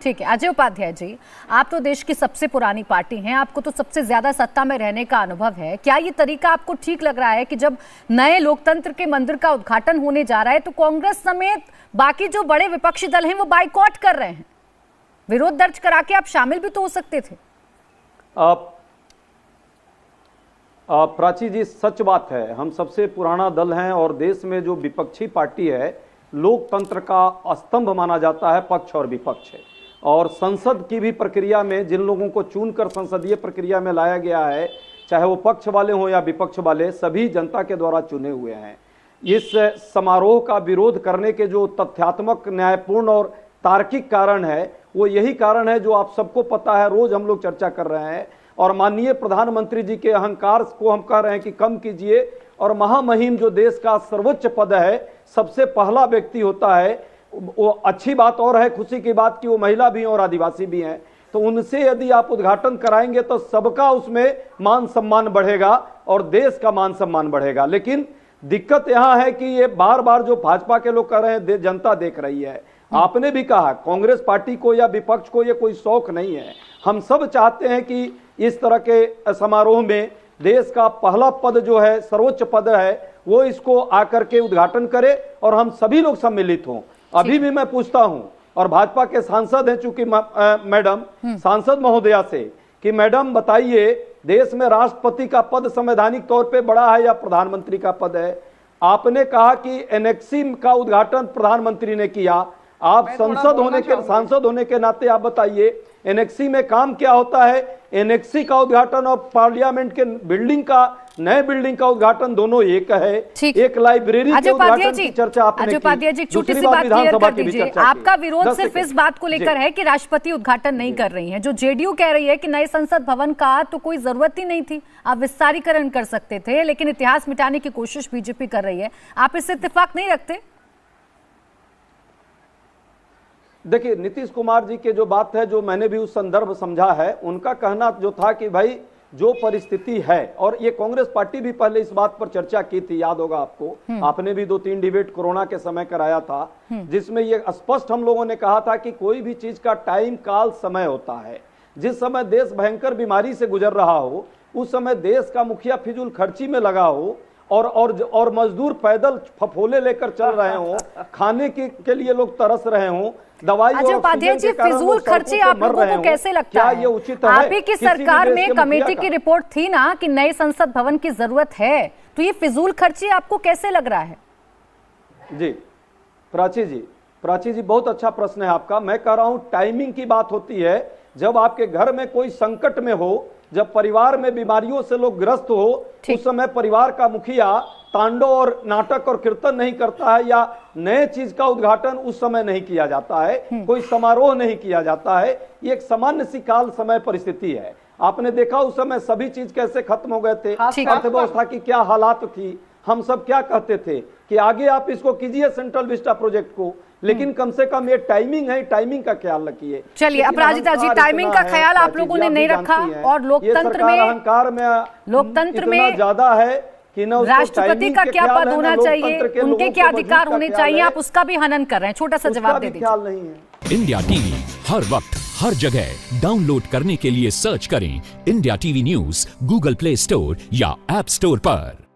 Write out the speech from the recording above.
ठीक है अजय उपाध्याय जी, आप तो देश की सबसे पुरानी पार्टी हैं, आपको तो सबसे ज्यादा सत्ता में रहने का अनुभव है। क्या ये तरीका आपको ठीक लग रहा है कि जब नए लोकतंत्र के मंदिर का उद्घाटन होने जा रहा है तो कांग्रेस समेत बाकी जो बड़े विपक्षी दल हैं वो बाइकॉट कर रहे हैं? विरोध दर्ज करा के आप शामिल भी तो हो सकते थे। प्राची जी, सच बात है, हम सबसे पुराना दल हैं और देश में जो विपक्षी पार्टी है, लोकतंत्र का स्तंभ माना जाता है पक्ष और विपक्ष है। और संसद की भी प्रक्रिया में जिन लोगों को चुनकर संसदीय प्रक्रिया में लाया गया है, चाहे वो पक्ष वाले हों या विपक्ष वाले, सभी जनता के द्वारा चुने हुए हैं। इस समारोह का विरोध करने के जो तथ्यात्मक, न्यायपूर्ण और तार्किक कारण है, वो यही कारण है जो आप सबको पता है, रोज हम लोग चर्चा कर रहे हैं। और माननीय प्रधानमंत्री जी के अहंकार को हम कह रहे हैं कि कम कीजिए। और महामहिम जो देश का सर्वोच्च पद है, सबसे पहला व्यक्ति होता है, वो अच्छी बात और है, खुशी की बात कि वो महिला भी हैं और आदिवासी भी हैं, तो उनसे यदि आप उद्घाटन कराएंगे तो सबका उसमें मान सम्मान बढ़ेगा और देश का मान सम्मान बढ़ेगा। लेकिन दिक्कत यहां है कि ये बार बार जो भाजपा के लोग कर रहे हैं, जनता देख रही है। आपने भी कहा, कांग्रेस पार्टी को या विपक्ष को ये कोई शौक नहीं है। हम सब चाहते हैं कि इस तरह के समारोह में देश का पहला पद जो है, सर्वोच्च पद है, वो इसको आकर के उद्घाटन करे और हम सभी लोग सम्मिलित हों। अभी भी मैं पूछता हूं, और भाजपा के सांसद हैं चूंकि मैडम सांसद महोदया से, कि मैडम बताइए, देश में राष्ट्रपति का पद संवैधानिक तौर पे बड़ा है या प्रधानमंत्री का पद है? आपने कहा कि एनेक्सी का उद्घाटन प्रधानमंत्री ने किया। आप सांसद होने के नाते आप बताइए, एनेक्सी में काम क्या होता है? एनेक्सी का उद्घाटन और पार्लियामेंट के बिल्डिंग का, नए बिल्डिंग का उद्घाटन दोनों एक है। एक लाइब्रेरी के उद्घाटन की चर्चा आपने की। उपाध्याय जी, छोटी सी बात क्लियर कर दीजिए, आपका विरोध सिर्फ इस बात को लेकर है कि राष्ट्रपति उद्घाटन नहीं कर रही हैं। जो जेडीयू कह रही है कि नए संसद भवन का तो कोई जरूरत ही नहीं थी, आप विस्तारीकरण कर सकते थे, लेकिन इतिहास मिटाने की कोशिश बीजेपी कर रही है। आप इससे इत्तेफाक नहीं रखते? देखिए, नीतीश कुमार जी के जो बात है, जो मैंने भी उस संदर्भ समझा है, उनका कहना जो था कि भाई जो परिस्थिति है, और ये कांग्रेस पार्टी भी पहले इस बात पर चर्चा की थी, याद होगा आपको, आपने भी 2-3 डिबेट कोरोना के समय कराया था, जिसमें ये स्पष्ट हम लोगों ने कहा था कि कोई भी चीज का टाइम, काल, समय होता है। जिस समय देश भयंकर बीमारी से गुजर रहा हो, उस समय देश का मुखिया फिजूल खर्ची में लगा हो और मजदूर पैदल फफोले लेकर चल रहे हो, खाने के लिए लोग तरस रहे हो, दवाई और उपाध्याय जी, फिजूल खर्ची आप लोगों को कैसे लगता है? ये उचित है? आप ही की सरकार में कमेटी की रिपोर्ट थी ना कि नए संसद भवन की जरूरत है, तो ये फिजूल खर्ची आपको कैसे लग रहा है? जी प्राची जी, बहुत अच्छा प्रश्न है आपका। मैं कह रहा हूं, टाइमिंग की बात होती है। जब आपके घर में कोई संकट में हो, जब परिवार में बीमारियों से लोग ग्रस्त हो, उस समय परिवार का मुखिया तांडव और नाटक और कीर्तन नहीं करता है, या नए चीज का उद्घाटन उस समय नहीं किया जाता है, कोई समारोह नहीं किया जाता है। ये एक सामान्य सी काल समय परिस्थिति है। आपने देखा उस समय सभी चीज कैसे खत्म हो गए थे, अर्थव्यवस्था की क्या हालात थी। हम सब क्या कहते थे कि आगे आप इसको कीजिए सेंट्रल विस्टा प्रोजेक्ट को, लेकिन कम से कम ये टाइमिंग है, टाइमिंग का ख्याल रखिए। चलिए, अपराजिता जी, टाइमिंग का ख्याल आप लोगों ने नहीं रखा, और लोकतंत्र में अहंकार में इतना ज्यादा है कि ना राष्ट्रपति का क्या पद होना चाहिए, उनके क्या अधिकार होने चाहिए, आप उसका भी हनन कर रहे हैं। छोटा सा जवाब दे दीजिए। ख्याल नहीं है। इंडिया टीवी हर वक्त हर जगह डाउनलोड करने के लिए सर्च करें India TV news Google play store या ऐप स्टोर पर।